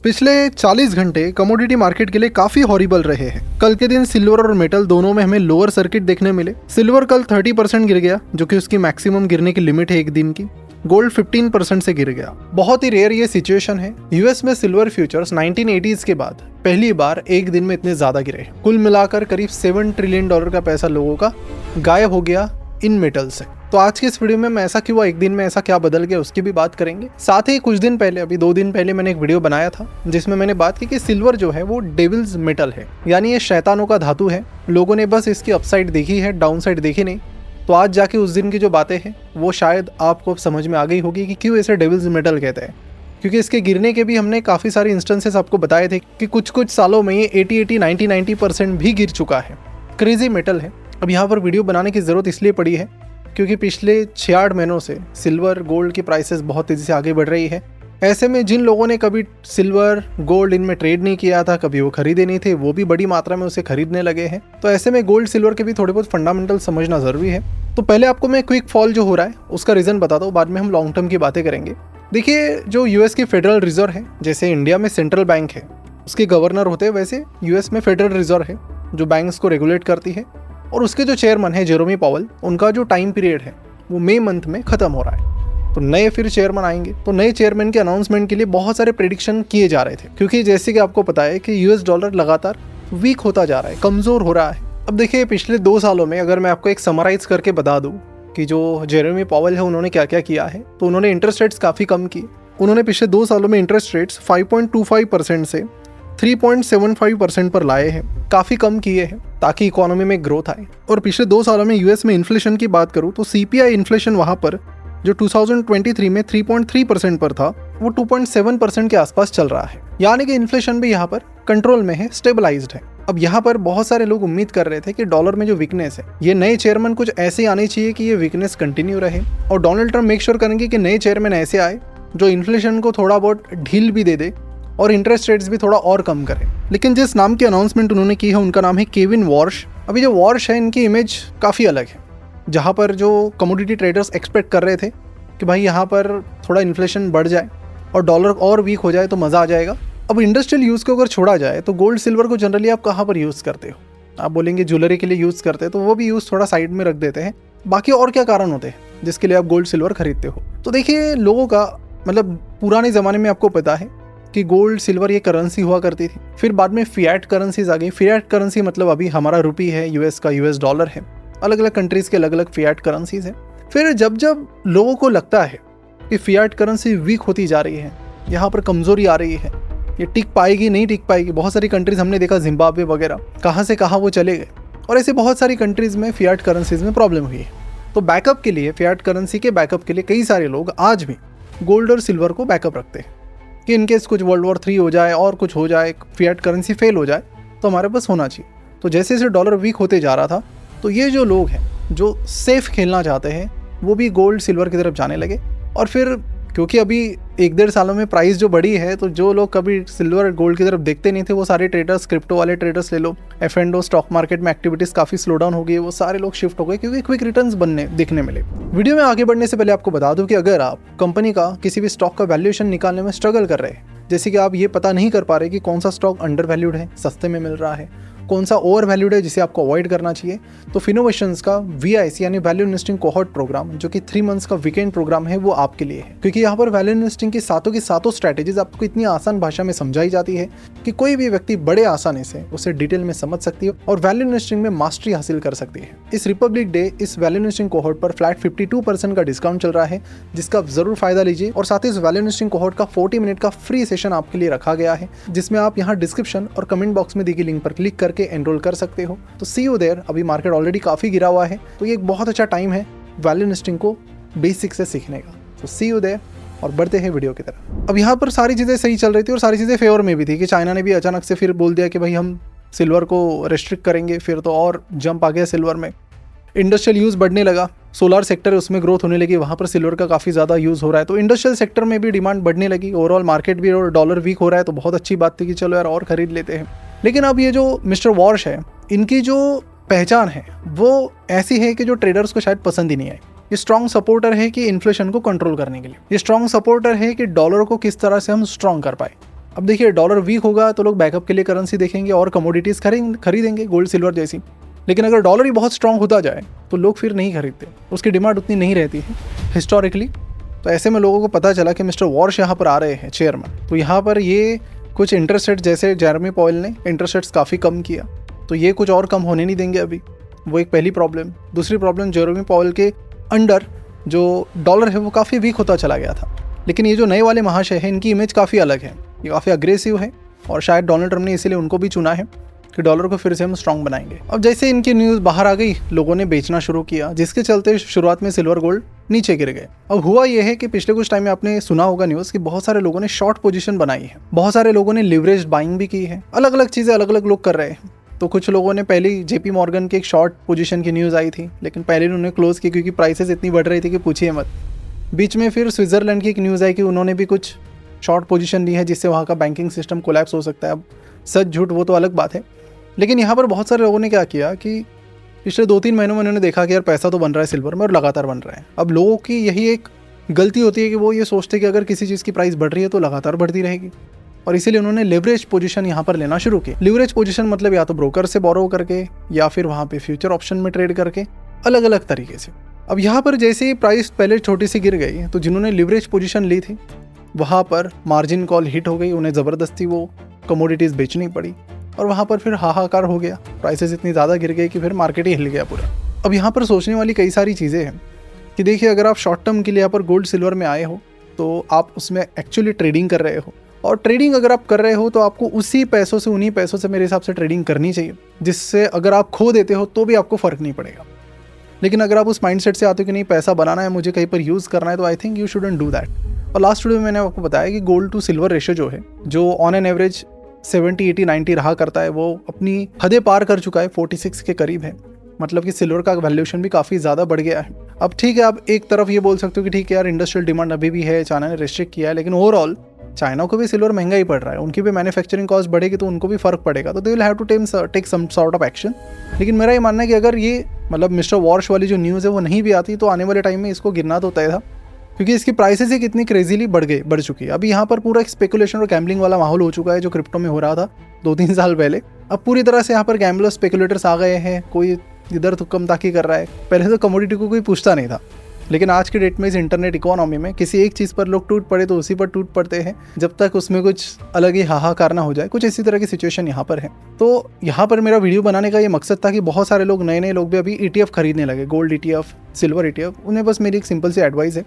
पिछले 40 घंटे commodity market के लिए काफी हॉरिबल रहे हैं। कल के दिन सिल्वर और मेटल दोनों में हमें लोअर सर्किट देखने मिले। सिल्वर कल 30% गिर गया, जो कि उसकी मैक्सिमम गिरने की लिमिट है एक दिन की। गोल्ड 15% से गिर गया। बहुत ही रेयर ये सिचुएशन है। यूएस में सिल्वर फ्यूचर्स 1980s के बाद पहली बार एक दिन में इतने ज्यादा गिरे। कुल मिलाकर करीब $7 ट्रिलियन का पैसा लोगों का गायब हो गया इन मेटल से। तो आज की इस वीडियो में ऐसा क्यों हुआ, एक दिन में ऐसा क्या बदल गया, उसकी भी बात करेंगे। साथ ही कुछ दिन पहले, अभी 2 दिन पहले मैंने एक वीडियो बनाया था जिसमें मैंने बात की कि सिल्वर जो है वो डेविल्स मेटल है, यानी ये शैतानों का धातु है। लोगों ने बस इसकी अपसाइड देखी है, डाउन साइड देखी नहीं। तो आज जाके उस दिन की जो बातें हैं वो शायद आपको समझ में आ गई होगी कि क्यों इसे डेविल्स मेटल कहते हैं। क्योंकि इसके गिरने के भी हमने काफ़ी सारे इंस्टेंसेस आपको बताए थे कि कुछ सालों में ये 80, 90% भी गिर चुका है। क्रेजी मेटल है। अब यहाँ पर वीडियो बनाने की ज़रूरत इसलिए पड़ी है क्योंकि पिछले 6-8 महीनों से सिल्वर गोल्ड की प्राइसेस बहुत तेज़ी से आगे बढ़ रही है। ऐसे में जिन लोगों ने कभी सिल्वर गोल्ड इनमें ट्रेड नहीं किया था, कभी वो खरीदे नहीं थे, वो भी बड़ी मात्रा में उसे खरीदने लगे हैं। तो ऐसे में गोल्ड सिल्वर के भी थोड़े बहुत फंडामेंटल समझना ज़रूरी है। तो पहले आपको मैं क्विक फॉल जो हो रहा है उसका रीज़न बताता हूँ, बाद में हम लॉन्ग टर्म की बातें करेंगे। देखिए, जो यूएस की फेडरल रिजर्व है, जैसे इंडिया में सेंट्रल बैंक है, उसके गवर्नर होते हैं, वैसे यूएस में फेडरल रिजर्व है जो बैंक्स को रेगुलेट करती है। और उसके जो चेयरमैन है जेरोमी पावेल, उनका जो टाइम पीरियड है वो मई मंथ में ख़त्म हो रहा है। तो नए फिर चेयरमैन आएंगे। तो नए चेयरमैन के अनाउंसमेंट के लिए बहुत सारे प्रेडिक्शन किए जा रहे थे, क्योंकि जैसे कि आपको पता है कि यूएस डॉलर लगातार वीक होता जा रहा है, कमज़ोर हो रहा है। अब देखिए, पिछले 2 सालों में अगर मैं आपको एक समराइज करके बता दूँ कि जो जेरेमी पावेल है उन्होंने क्या क्या किया है, तो उन्होंने इंटरेस्ट रेट्स काफ़ी कम किए। उन्होंने पिछले 2 सालों में इंटरेस्ट रेट्स 5.25% से 3.75% पर लाए हैं, काफ़ी कम किए हैं ताकि इकोनॉमी में ग्रोथ आए। और पिछले 2 सालों में यूएस में इन्फ्लेशन की बात करूँ तो सीपीआई इन्फ्लेशन वहाँ पर जो 2023 में 3.3% पर था, वो 2.7% के आसपास चल रहा है। यानी कि इन्फ्लेशन भी यहाँ पर कंट्रोल में है, स्टेबलाइज्ड है। अब यहाँ पर बहुत सारे लोग उम्मीद कर रहे थे कि डॉलर में जो वीकनेस है, ये नए चेयरमैन कुछ ऐसे आने चाहिए कि ये वीकनेस कंटिन्यू रहे। और डोनाल्ड ट्रम्प मेक श्योर करेंगे कि नए चेयरमैन ऐसे आए जो इन्फ्लेशन को थोड़ा बहुत ढील भी दे दे और इंटरेस्ट रेट्स भी थोड़ा और कम करें। लेकिन जिस नाम की अनाउंसमेंट उन्होंने की है उनका नाम है केविन वॉर्श। अभी जो वॉर्श है, इनकी इमेज काफ़ी अलग है। जहाँ पर जो कमोडिटी ट्रेडर्स एक्सपेक्ट कर रहे थे कि भाई यहाँ पर थोड़ा इन्फ्लेशन बढ़ जाए और डॉलर और वीक हो जाए तो मज़ा आ जाएगा। अब इंडस्ट्रियल यूज़ को अगर छोड़ा जाए तो गोल्ड सिल्वर को जनरली आप कहाँ पर यूज़ करते हो? आप बोलेंगे ज्वेलरी के लिए यूज़ करते हैं, तो वो भी यूज़ थोड़ा साइड में रख देते हैं। बाकी और क्या कारण होते हैं जिसके लिए आप गोल्ड सिल्वर खरीदते हो? तो देखिए, लोगों का मतलब पुराने ज़माने में आपको पता है कि गोल्ड सिल्वर ये करेंसी हुआ करती थी। फिर बाद में फिएट करेंसीज आ गई। फिएट करेंसी मतलब अभी हमारा रुपी है, यूएस का यूएस डॉलर है, अलग अलग कंट्रीज़ के अलग अलग फिएट करेंसीज हैं। फिर जब लोगों को लगता है कि फिएट करेंसी वीक होती जा रही है, यहाँ पर कमज़ोरी आ रही है, ये टिक पाएगी नहीं टिक पाएगी, बहुत सारी कंट्रीज़ हमने देखा, जिम्बाब्वे वगैरह, कहाँ से कहाँ वो चले गए। और ऐसे बहुत सारी कंट्रीज़ में फिएट करेंसीज में प्रॉब्लम हुई है। तो बैकअप के लिए, फिएट करेंसी के बैकअप के लिए कई सारे लोग आज भी गोल्ड और सिल्वर को बैकअप रखते हैं कि इनकेस कुछ वर्ल्ड वॉर 3 हो जाए और कुछ हो जाए, फिएट करेंसी फेल हो जाए, तो हमारे पास होना चाहिए। तो जैसे जैसे डॉलर वीक होते जा रहा था, तो ये जो लोग हैं जो सेफ खेलना चाहते हैं वो भी गोल्ड सिल्वर की तरफ जाने लगे। और फिर क्योंकि अभी 1-1.5 सालों में प्राइस जो बढ़ी है, तो जो लोग कभी सिल्वर गोल्ड की तरफ देखते नहीं थे, वो सारे ट्रेडर्स, क्रिप्टो वाले ट्रेडर्स ले लो, F&O स्टॉक मार्केट में एक्टिविटीज़ काफ़ी स्लो डाउन हो गई है, वो सारे लोग शिफ्ट हो गए क्योंकि क्विक रिटर्न्स दिखने मिले। वीडियो में आगे बढ़ने से पहले आपको बता दूं कि अगर आप कंपनी का किसी भी स्टॉक का वैल्यूएशन निकालने में स्ट्रगल कर रहे हैं, जैसे कि आप ये पता नहीं कर पा रहे कि कौन सा स्टॉक अंडर वैल्यूड है, सस्ते में मिल रहा है, कौन सा ओवर वैल्यूड है जिसे आपको अवॉइड करना चाहिए, तो फिनोवेशंस का VIC यानी वैल्यू इन्वेस्टिंग कोहॉर्ट प्रोग्राम, जो कि 3 मंथ्स का वीकेंड प्रोग्राम है, वो आपके लिए है। क्योंकि यहाँ पर वैल्यू इन्वेस्टिंग की सातों स्ट्रैटेजीज आपको इतनी आसान भाषा में समझाई जाती है कि कोई भी व्यक्ति बड़े आसानी से उसे डिटेल में समझ सकती है और वैल्यू इन्वेस्टिंग में मास्टरी हासिल कर सकती है। इस रिपब्लिक डे इस वैल्यू इन्वेस्टिंग कोहॉर्ट पर फ्लैट 52% का डिस्काउंट चल रहा है, जिसका आप जरूर फायदा लीजिए। और साथ ही इस वैल्यू इन्वेस्टिंग कोहॉर्ट का 40 मिनट का फ्री सेशन आपके लिए रखा गया है, जिसमें आप यहाँ डिस्क्रिप्शन और कमेंट बॉक्स में दी गई लिंक पर क्लिक करके एनरोल कर सकते हो। तो सी यू देयर। अभी मार्केट ऑलरेडी काफ़ी गिरा हुआ है, तो ये एक बहुत अच्छा टाइम है वैल्यू इन्वेस्टिंग को बेसिक से सीखने का। तो सी यू देयर और बढ़ते हैं वीडियो की तरफ। अब यहाँ पर सारी चीज़ें सही चल रही थी और सारी चीज़ें फेवर में भी थी कि चाइना ने भी अचानक से फिर बोल दिया कि भाई हम सिल्वर को रेस्ट्रिक्ट करेंगे, फिर तो और जंप आ गया सिल्वर में। इंडस्ट्रियल यूज़ बढ़ने लगा, सोलर सेक्टर है उसमें ग्रोथ होने लगी, वहाँ पर सिल्वर का काफ़ी ज़्यादा यूज़ हो रहा है, तो इंडस्ट्रियल सेक्टर में भी डिमांड बढ़ने लगी। ओवरऑल मार्केट भी और डॉलर वीक हो रहा है, तो बहुत अच्छी बात थी कि चलो यार और ख़रीद लेते हैं। लेकिन अब ये जो मिस्टर वॉर्श है, इनकी जो पहचान है वो ऐसी है कि जो ट्रेडर्स को शायद पसंद ही नहीं आई। ये स्ट्रॉन्ग सपोर्टर है कि इन्फ्लेशन को कंट्रोल करने के लिए, ये स्ट्रॉन्ग सपोर्टर है कि डॉलर को किस तरह से हम स्ट्रॉन्ग कर पाए। अब देखिए डॉलर वीक होगा तो लोग बैकअप के लिए करेंसी देखेंगे और कमोडिटीज़ खरीदेंगे गोल्ड सिल्वर जैसी। लेकिन अगर डॉलर ही बहुत स्ट्रांग होता जाए तो लोग फिर नहीं खरीदते, उसकी डिमांड उतनी नहीं रहती है हिस्टोरिकली। तो ऐसे में लोगों को पता चला कि मिस्टर वॉर्श यहाँ पर आ रहे हैं चेयर में, तो यहाँ पर ये कुछ इंटरेस्ट रेट, जैसे जेरेमी पॉवेल ने इंटरेस्ट रेट्स काफ़ी कम किया, तो ये कुछ और कम होने नहीं देंगे अभी। वो एक पहली प्रॉब्लम। दूसरी प्रॉब्लम, जेरेमी पॉवेल के अंडर जो डॉलर है वो काफ़ी वीक होता चला गया था। लेकिन ये जो नए वाले महाशय हैं इनकी इमेज काफ़ी अलग है, ये काफ़ी अग्रेसिव है और शायद डोनाल्ड ट्रम्प ने इसीलिए उनको भी चुना है कि डॉलर को फिर से हम स्ट्रांग बनाएंगे। अब जैसे इनकी न्यूज़ बाहर आ गई, लोगों ने बेचना शुरू किया, जिसके चलते शुरुआत में सिल्वर गोल्ड नीचे गिर गए। अब हुआ यह है कि पिछले कुछ टाइम में आपने सुना होगा न्यूज़ कि बहुत सारे लोगों ने शॉर्ट पोजीशन बनाई है, बहुत सारे लोगों ने लिवरेज बाइंग भी की है। अलग अलग चीज़ें अलग अलग लोग कर रहे हैं। तो कुछ लोगों ने पहले जेपी मॉर्गन की एक शॉर्ट पोजीशन की न्यूज़ आई थी, लेकिन पहले उन्होंने क्लोज की क्योंकि प्राइसेस इतनी बढ़ रही थी कि पूछिए मत। बीच में फिर स्विट्ज़रलैंड की एक न्यूज़ आई कि उन्होंने भी कुछ शॉर्ट पोजीशन ली है जिससे वहाँ का बैंकिंग सिस्टम कोलैप्स हो सकता है। अब सच झूठ वो तो अलग बात है, लेकिन यहाँ पर बहुत सारे लोगों ने क्या किया कि पिछले 2-3 महीनों में उन्होंने देखा कि यार पैसा तो बन रहा है सिल्वर में और लगातार बन रहा है। अब लोगों की यही एक गलती होती है कि वो ये सोचते हैं कि अगर किसी चीज़ की प्राइस बढ़ रही है तो लगातार बढ़ती रहेगी, और इसीलिए उन्होंने लिवरेज पोजीशन यहाँ पर लेना शुरू की। लिवरेज पोजीशन मतलब या तो ब्रोकर से बोरो करके या फिर वहाँ पे फ्यूचर ऑप्शन में ट्रेड करके, अलग अलग तरीके से। अब यहाँ पर जैसे ही प्राइस पहले छोटी सी गिर गई तो जिन्होंने लिवरेज पोजीशन ली थी वहाँ पर मार्जिन कॉल हिट हो गई, उन्हें ज़बरदस्ती वो कमोडिटीज़ बेचनी पड़ी और वहाँ पर फिर हाहाकार हो गया। प्राइसेस इतनी ज़्यादा गिर गई कि फिर मार्केट ही हिल गया पूरा। अब यहाँ पर सोचने वाली कई सारी चीज़ें हैं कि देखिए, अगर आप शॉर्ट टर्म के लिए यहाँ पर गोल्ड सिल्वर में आए हो तो आप उसमें एक्चुअली ट्रेडिंग कर रहे हो, और ट्रेडिंग अगर आप कर रहे हो तो आपको उसी पैसों से, उन्हीं पैसों से मेरे हिसाब से ट्रेडिंग करनी चाहिए, जिससे अगर आप खो देते हो तो भी आपको फ़र्क नहीं पड़ेगा। लेकिन अगर आप उस माइंडसेट से आते हो कि नहीं पैसा बनाना है, मुझे कहीं पर यूज़ करना है, तो I think you shouldn't do that. और लास्ट वीडियो में मैंने आपको बताया कि गोल्ड टू सिल्वर रेशियो जो है, जो ऑन एन एवरेज 70, 80, 90 रहा करता है, वो अपनी हदें पार कर चुका है, 46 के करीब है। मतलब कि सिल्वर का वैल्यूएशन भी काफ़ी ज़्यादा बढ़ गया है। अब ठीक है, आप एक तरफ ये बोल सकते हो कि ठीक है यार, इंडस्ट्रियल डिमांड अभी भी है, चाइना ने रिस्ट्रिक्ट किया है, लेकिन ओवरऑल चाइना को भी सिल्वर महंगा ही पड़ रहा है, उनकी भी मैन्युफैक्चरिंग कॉस्ट बढ़ेगी तो उनको भी फर्क पड़ेगा, तो they will have to take some sort of action. लेकिन मेरा ये मानना है कि अगर ये मतलब मिस्टर वॉर्श वाली जो न्यूज़ है वो नहीं भी आती तो आने वाले टाइम में इसको गिरना तो तय था, क्योंकि इसकी प्राइसेस ही कितनी क्रेजीली बढ़ चुकी है। अभी यहाँ पर पूरा स्पेकुलेशन और गैम्बलिंग वाला माहौल हो चुका है जो क्रिप्टो में हो रहा था 2-3 साल पहले। अब पूरी तरह से यहाँ पर गैम्बलर स्पेकुलेटर्स आ गए हैं, कोई इधर तुक्कम ताकी कर रहा है। पहले तो कमोडिटी को कोई पूछता नहीं था, लेकिन आज की डेट में इस इंटरनेट इकोनॉमी में किसी एक चीज़ पर लोग टूट पड़े तो उसी पर टूट पड़ते हैं, जब तक उसमें कुछ अलग ही हाहाकार ना हो जाए। कुछ इसी तरह की सिचुएशन यहाँ पर है। तो यहाँ पर मेरा वीडियो बनाने का ये मकसद था कि बहुत सारे लोग, नए लोग भी अभी ETF खरीदने लगे, गोल्ड ETF, सिल्वर ETF। उन्हें बस मेरी एक सिंपल सी एडवाइस है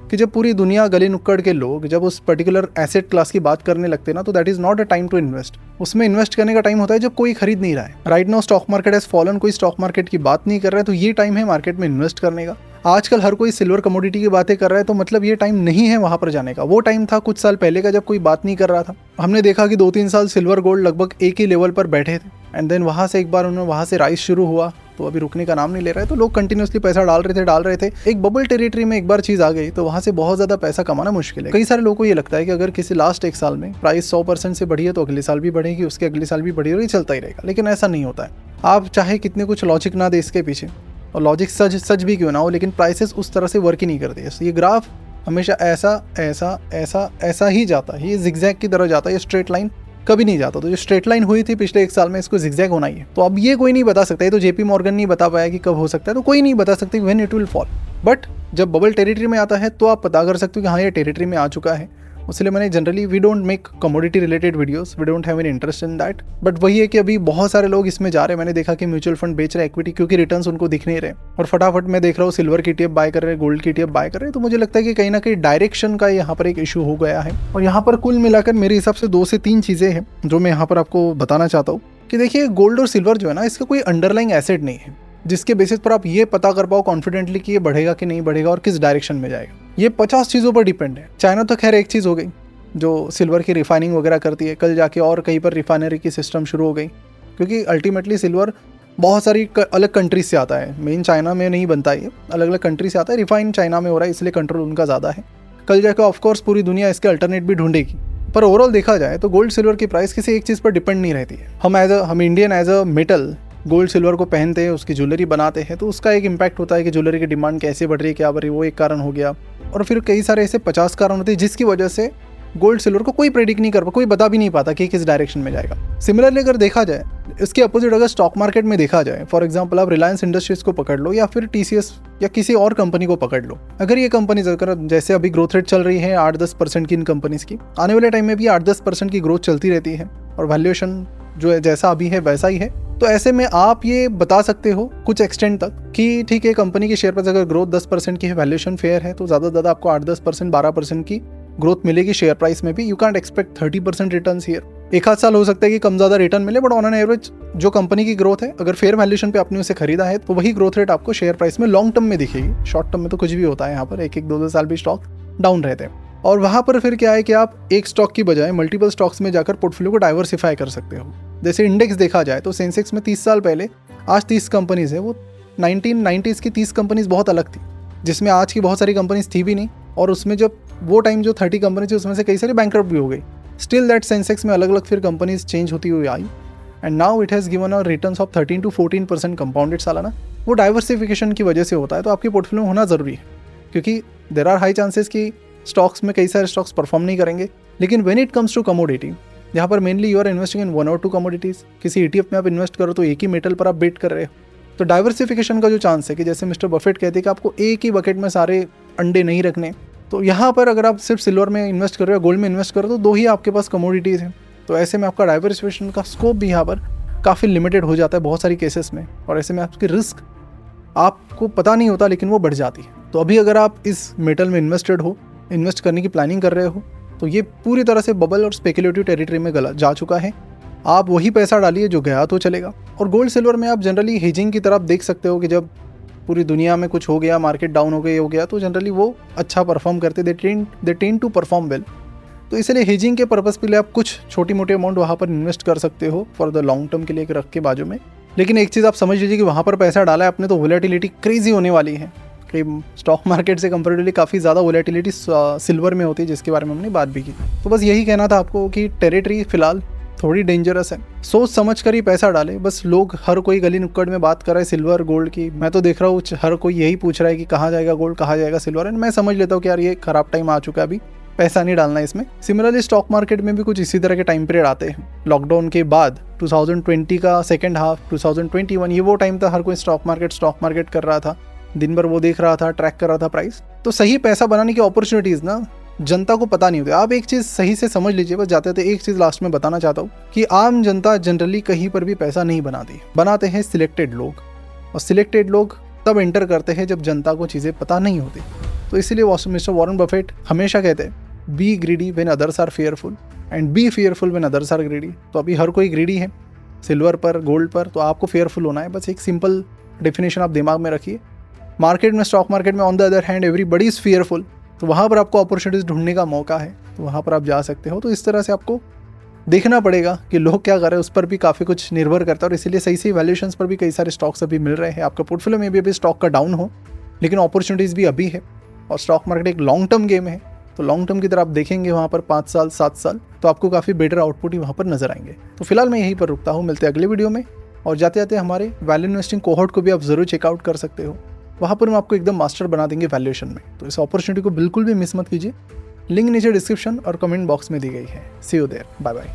कि जब पूरी दुनिया गली नुक्कड़ के लोग जब उस पर्टिकुलर एसेट क्लास की बात करने लगते हैं ना, तो that is not a time to invest. उसमें इन्वेस्ट करने का टाइम होता है जब कोई खरीद नहीं रहा है। Right now stock market has fallen, कोई स्टॉक मार्केट की बात नहीं कर रहा है, तो ये टाइम है मार्केट में इन्वेस्ट करने का। आजकल हर कोई सिल्वर कमोडिटी की बातें कर रहा है, तो मतलब ये टाइम नहीं है वहाँ पर जाने का। वो टाइम था कुछ साल पहले का जब कोई बात नहीं कर रहा था। हमने देखा कि 2-3 साल सिल्वर गोल्ड लगभग एक ही लेवल पर बैठे थे, एंड देन वहाँ से एक बार उन्होंने वहाँ से राइज शुरू हुआ, तो अभी रुकने का नाम नहीं ले रहा है। तो लोग कंटिन्यूसली पैसा डाल रहे थे। एक बबल टेरिटरी में एक बार चीज़ आ गई तो वहाँ से बहुत ज़्यादा पैसा कमाना मुश्किल है। कई सारे लोगों को ये लगता है कि अगर किसी लास्ट 1 साल में प्राइस 100% से बढ़ी है तो अगले साल भी बढ़ेगी, उसके अगले साल भी बढ़ेगी, और ये चलता ही रहेगा। लेकिन ऐसा नहीं होता है। आप चाहे कितने कुछ लॉजिक ना दे इसके पीछे, और लॉजिक सच भी क्यों ना हो, लेकिन प्राइसेस उस तरह से वर्क ही नहीं करती। ये ग्राफ हमेशा ऐसा ही जाता है, ये जिगजैग की तरह जाता है, ये स्ट्रेट लाइन कभी नहीं जाता। तो जो स्ट्रेट लाइन हुई थी पिछले 1 साल में, इसको जिगजैग होना ही है। तो अब ये कोई नहीं बता सकता, ये तो जेपी मॉर्गन नहीं बता पाया कि कब हो सकता है, तो कोई नहीं बता सकते when it will fall. But जब बबल टेरिटरी में आता है तो आप पता कर सकते हो कि हाँ, ये टेरिटरी में आ चुका है। इसलिए मैंने generally we don't make commodity related videos, we don't have any interest in that. But वही है कि अभी बहुत सारे लोग इसमें जा रहे हैं। मैंने देखा कि म्यूचुअल फंड बेच रहे हैं इक्विटी, क्योंकि रिटर्न्स उनको दिख नहीं रहे, और फटाफट मैं देख रहा हूँ सिल्वर की ETF बाय कर रहे हैं, गोल्ड की ETF बाय कर रहे हैं। तो मुझे लगता है कि कहीं ना कहीं डायरेक्शन का यहाँ पर एक इशू हो गया है। और यहाँ पर कुल मिलाकर मेरे हिसाब से 2 से 3 चीज़ें हैं जो मैं यहाँ पर आपको बताना चाहता हूँ कि देखिए, गोल्ड और सिल्वर जो है ना, इसका कोई अंडरलाइंग एसेट नहीं है जिसके बेसिस पर आप ये पता कर पाओ कॉन्फिडेंटली कि ये बढ़ेगा कि नहीं बढ़ेगा और किस डायरेक्शन में जाएगा। ये 50 चीज़ों पर डिपेंड है। चाइना तो खैर एक चीज़ हो गई जो सिल्वर की रिफाइनिंग वगैरह करती है, कल जाके और कहीं पर रिफाइनरी की सिस्टम शुरू हो गई, क्योंकि अल्टीमेटली सिल्वर बहुत सारी अलग कंट्रीज से आता है। मेन चाइना में नहीं बनता, ये अलग अलग कंट्री से आता है। रिफाइन चाइना में हो रहा है, इसलिए कंट्रोल उनका ज़्यादा है। कल जाके ऑफकोर्स पूरी दुनिया इसके अल्टरनेट भी ढूंढेगी। पर ओवरऑल देखा जाए तो गोल्ड सिल्वर की प्राइस किसी एक चीज़ पर डिपेंड नहीं रहती है। हम Indian as a metal gold silver को पहनते हैं, उसकी ज्वेलरी बनाते हैं, तो उसका एक इम्पैक्ट होता है कि ज्वेलरी की डिमांड कैसे बढ़ रही है, क्या बढ़ रही है, वो एक कारण हो गया। और फिर कई सारे ऐसे 50 कारण होते हैं जिसकी वजह से गोल्ड सिल्वर को कोई प्रेडिक्ट नहीं कर पा, कोई बता भी नहीं पाता कि किस डायरेक्शन में जाएगा। सिमिलरली अगर देखा जाए, इसके अपोजिट अगर स्टॉक मार्केट में देखा जाए, फॉर एग्जांपल आप रिलायंस इंडस्ट्रीज को पकड़ लो या फिर TCS या किसी और कंपनी को पकड़ लो। अगर ये कंपनीज अगर जैसे अभी ग्रोथ रेट चल रही है 8-10% की इन कंपनीज की, आने वाले टाइम में भी 8-10% की ग्रोथ चलती रहती है और वैल्यूएशन जो है जैसा अभी है वैसा ही है, तो ऐसे में आप ये बता सकते हो कुछ एक्सटेंट तक कि ठीक है, कंपनी के शेयर प्राइस अगर ग्रोथ 10% की है, वैल्यूएशन फेयर है, तो ज़्यादा से ज़्यादा आपको 8-10%, 12% की ग्रोथ मिलेगी शेयर प्राइस में भी। You can't expect 30% return here. एक आध साल हो सकता है कि कम ज़्यादा रिटर्न मिले, बट ऑन एन एवरेज जो कंपनी की ग्रोथ है, अगर फेयर वैल्यूएशन पे आपने उसे खरीदा है तो वही ग्रोथ रेट आपको शेयर प्राइस में लॉन्ग टर्म में दिखेगी। शॉर्ट टर्म में तो कुछ भी होता है, यहाँ पर 1-1, 2-2 साल भी स्टॉक डाउन रहते हैं। और वहाँ पर फिर क्या है कि आप एक स्टॉक की बजाय मल्टीपल स्टॉक्स में जाकर पोर्टफोलियो को डाइवर्सिफाई कर सकते हो। जैसे इंडेक्स देखा जाए तो सेंसेक्स में 30 साल पहले आज 30 कंपनीज है, वो 1990s की 30 कंपनीज बहुत अलग थी, जिसमें आज की बहुत सारी कंपनीज थी भी नहीं, और उसमें जब वो टाइम जो 30 कंपनी थी उसमें से कई सारी बैंकरप्ट भी हो गई। स्टिल दैट सेंसेक्स में अलग अलग फिर कंपनीज चेंज होती हुई आई, and now it has given a returns of 13 to 14% compounded सालाना। वो डाइवर्सिफिकेशन की वजह से होता है, तो आपकी पोर्टफोलियो होना ज़रूरी है, क्योंकि देर आर हाई चांसेस कि स्टॉक्स में कई सारे स्टॉक्स परफॉर्म नहीं करेंगे। लेकिन when it comes to commodity, यहाँ पर mainly you are investing in 1 or 2 commodities. किसी ETF में आप इन्वेस्ट करो तो एक ही मेटल पर आप बेट कर रहे हो, तो डाइवर्सिफिकेशन का जो चांस है कि जैसे मिस्टर बफेट कहते हैं कि आपको एक ही बकेट में सारे अंडे नहीं रखने, तो यहाँ पर अगर आप सिर्फ सिल्वर में इन्वेस्ट कर रहे हो, गोल्ड में इन्वेस्ट कर रहे हो, तो 2 ही आपके पास कमोडिटीज़ हैं। तो ऐसे में आपका डाइवर्सिफिकेशन का स्कोप भी यहाँ पर काफ़ी लिमिटेड हो जाता है बहुत सारी केसेस में, और ऐसे में आपकी रिस्क आपको पता नहीं होता लेकिन वो बढ़ जाती है। तो अभी अगर आप इस मेटल में इन्वेस्ट करने की प्लानिंग कर रहे हो, तो ये पूरी तरह से बबल और स्पेकुलेटिव टेरिटरी में जा चुका है। आप वही पैसा डालिए जो गया तो चलेगा। और गोल्ड सिल्वर में आप जनरली हेजिंग की तरफ देख सकते हो कि जब पूरी दुनिया में कुछ हो गया, मार्केट डाउन हो गया तो जनरली वो अच्छा परफॉर्म करते, they tend to perform well. तो इसलिए हेजिंग के पर्पज़ के लिए आप कुछ छोटी मोटी अमाउंट वहाँ पर इन्वेस्ट कर सकते हो फॉर द लॉन्ग टर्म के लिए रख के बाजू में। लेकिन एक चीज़ आप समझ लीजिए कि वहाँ पर पैसा डाला है आपने तो वोलेटिलिटी क्रेजी होने वाली है, कि स्टॉक मार्केट से कंपेरेटिवली काफ़ी ज़्यादा वोलेटिलिटी सिल्वर में होती है, जिसके बारे में हमने बात भी की। तो बस यही कहना था आपको कि टेरिटरी फिलहाल थोड़ी डेंजरस है, सोच समझ कर ही पैसा डाले। बस लोग हर कोई गली नुक्कड़ में बात कर रहा है सिल्वर गोल्ड की, मैं तो देख रहा हूँ हर कोई यही पूछ रहा है कि कहाँ जाएगा गोल्ड, कहाँ जाएगा सिल्वर, एंड मैं समझ लेता हूँ कि यार ये खराब टाइम आ चुका है, अभी पैसा नहीं डालना है इसमें। सिमिलरली स्टॉक मार्केट में भी कुछ इसी तरह के टाइम पीरियड आते हैं। लॉकडाउन के बाद 2020 का सेकेंड हाफ, 2021, ये वो टाइम था हर कोई स्टॉक मार्केट कर रहा था, दिन भर वो देख रहा था, ट्रैक कर रहा था प्राइस। तो सही पैसा बनाने की अपॉर्चुनिटीज़ ना जनता को पता नहीं होती। आप एक चीज़ सही से समझ लीजिए। बस जाते थे एक चीज़ लास्ट में बताना चाहता हूँ कि आम जनता जनरली कहीं पर भी पैसा नहीं बनाती, बनाते हैं सिलेक्टेड लोग, और सिलेक्टेड लोग तब एंटर करते हैं जब जनता को चीज़ें पता नहीं होती। तो इसीलिए मिस्टर वॉरेन बफेट हमेशा कहते हैं be greedy when others are fearful and be fearful when others are greedy. तो अभी हर कोई ग्रीडी है सिल्वर पर, गोल्ड पर, तो आपको फेयरफुल होना है। बस एक सिंपल डेफिनेशन आप दिमाग में रखिए। मार्केट में, स्टॉक मार्केट में on the other hand everybody is fearful, तो वहाँ पर आपको अपॉर्चुनिटीज़ ढूंढने का मौका है, तो वहाँ पर आप जा सकते हो। तो इस तरह से आपको देखना पड़ेगा कि लोग क्या कर रहे हैं, उस पर भी काफ़ी कुछ निर्भर करता है, और इसीलिए सही वैल्यूएशंस पर भी कई सारे स्टॉक्स अभी मिल रहे हैं। आपका पोर्टफोलियो में भी अभी स्टॉक का डाउन हो, लेकिन अपॉर्चुनिटीज़ भी अभी है, और स्टॉक मार्केट एक लॉन्ग टर्म गेम है। तो लॉन्ग टर्म की तरफ आप देखेंगे वहाँ पर 5 साल 7 साल, तो आपको काफ़ी बेटर आउटपुट ही वहाँ पर नजर आएंगे। तो फिलहाल मैं यहीं पर रुकता हूँ, मिलते हैं अगले वीडियो में। और जाते जाते हमारे वैल्यू इन्वेस्टिंग कोहॉर्ट को भी आप ज़रूर चेकआउट कर सकते हो, वहाँ पर हम आपको एकदम मास्टर बना देंगे वैल्यूएशन में। तो इस अपॉर्चुनिटी को बिल्कुल भी मिस मत कीजिए। लिंक नीचे डिस्क्रिप्शन और कमेंट बॉक्स में दी गई है। सी यू देयर, बाय बाय।